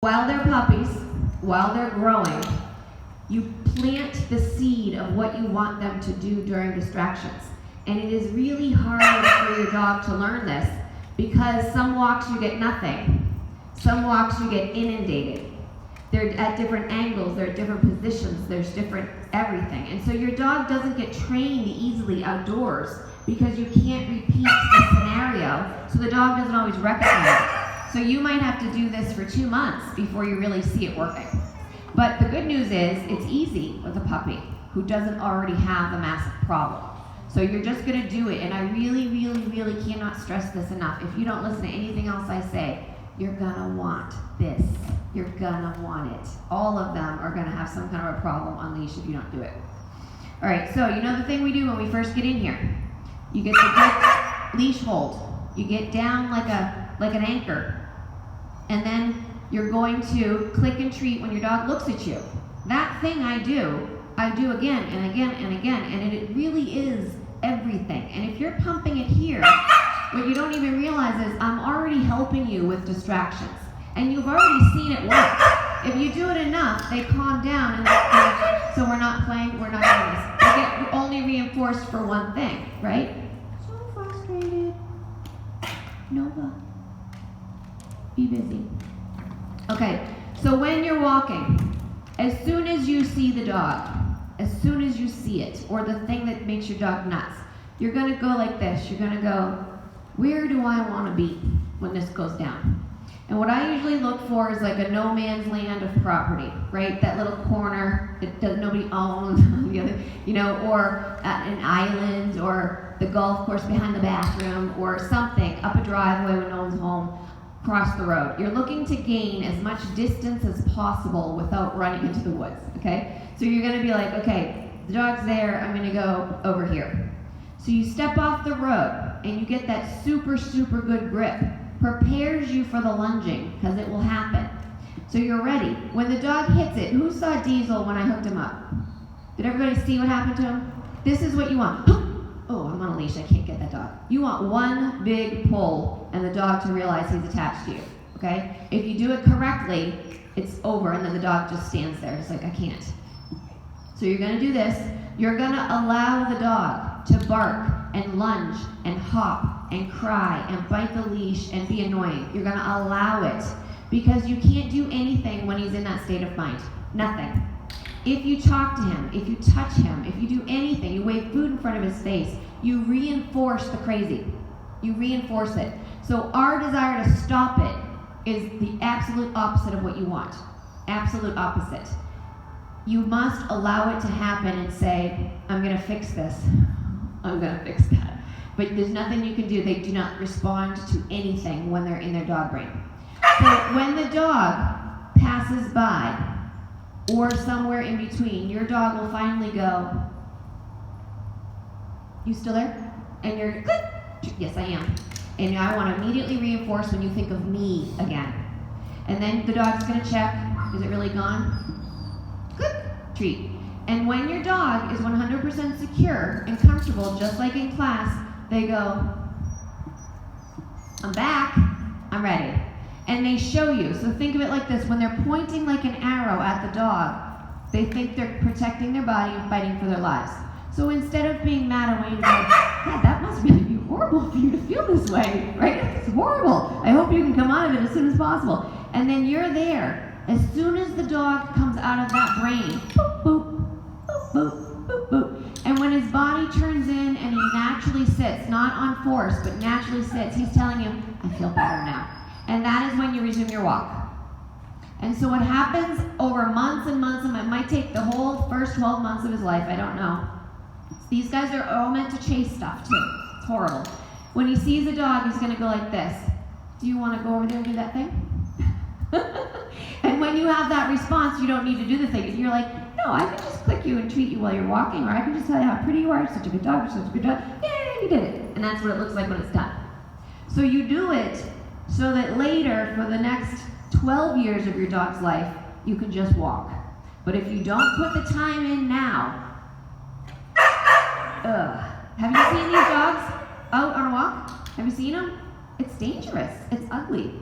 While they're puppies, while they're growing, you plant the seed of what you want them to do during distractions. And it is really hard for your dog to learn this because some walks you get nothing. Some walks you get inundated. They're at different angles, they're at different positions, there's different everything. And so your dog doesn't get trained easily outdoors because you can't repeat the scenario, so the dog doesn't always recognize it. So you might have to do this for 2 months before you really see it working. But the good news is it's easy with a puppy who doesn't already have a massive problem. So you're just gonna do it, and I really, really, really cannot stress this enough. If you don't listen to anything else I say, you're gonna want this. You're gonna want it. All of them are gonna have some kind of a problem on leash if you don't do it. All right, so you know the thing we do when we first get in here? You get the good leash hold. You get down like an anchor. And then you're going to click and treat when your dog looks at you. That thing I do again and again and again, and it really is everything. And if you're pumping it here, what you don't even realize is I'm already helping you with distractions. And you've already seen it work. If you do it enough, they calm down, and so we're not playing, we're not doing this. They get only reinforced for one thing, right? So frustrated. Nova. Be busy. Okay, so when you're walking, as soon as you see the dog, as soon as you see it, or the thing that makes your dog nuts, you're gonna go like this. You're gonna go, where do I wanna be when this goes down? And what I usually look for is like a no man's land of property, right? That little corner that nobody owns, or an island, or the golf course behind the bathroom, or something up a driveway when no one's home. Cross the road. You're looking to gain as much distance as possible without running into the woods, okay? So you're gonna be like, okay, the dog's there, I'm gonna go over here. So you step off the road and you get that super, super good grip. Prepares you for the lunging, because it will happen. So you're ready. When the dog hits it, who saw Diesel when I hooked him up? Did everybody see what happened to him? This is what you want. Oh, I'm on a leash, I can't get that dog. You want one big pull and the dog to realize he's attached to you, okay? If you do it correctly, it's over, and then the dog just stands there. It's like, I can't. So you're gonna do this. You're gonna allow the dog to bark and lunge and hop and cry and bite the leash and be annoying. You're gonna allow it, because you can't do anything when he's in that state of mind. Nothing. If you talk to him, if you touch him, if you do anything, you wave food in front of his face, you reinforce the crazy. You reinforce it. So our desire to stop it is the absolute opposite of what you want. Absolute opposite. You must allow it to happen and say, I'm gonna fix this. I'm gonna fix that. But there's nothing you can do. They do not respond to anything when they're in their dog brain. So when the dog passes by, or somewhere in between, your dog will finally go, you still there? And you're, click. Yes, I am. And I want to immediately reinforce when you think of me again. And then the dog's gonna check, is it really gone? Click, treat. And when your dog is 100% secure and comfortable, just like in class, they go, I'm back, I'm ready. And they show you. So think of it like this. When they're pointing like an arrow at the dog, they think they're protecting their body and fighting for their lives. So instead of being mad away and going, God, that must really be horrible for you to feel this way, right? It's horrible. I hope you can come out of it as soon as possible. And then you're there. As soon as the dog comes out of that brain, boop, boop, boop, boop, boop, boop. And when his body turns in and he naturally sits, not on force, but naturally sits, he's telling you, I feel better now. And that is when you resume your walk. And so what happens over months and months, and it might take the whole first 12 months of his life, I don't know. These guys are all meant to chase stuff too. It's horrible. When he sees a dog, he's gonna go like this. Do you wanna go over there and do that thing? And when you have that response, you don't need to do the thing. You're like, no, I can just click you and treat you while you're walking, or I can just tell you how pretty you are, you're such a good dog, you're such a good dog. Yay, you did it. And that's what it looks like when it's done. So you do it so that later, for the next 12 years of your dog's life, you can just walk. But if you don't put the time in now, have you seen these dogs out on a walk? Have you seen them? It's dangerous. It's ugly.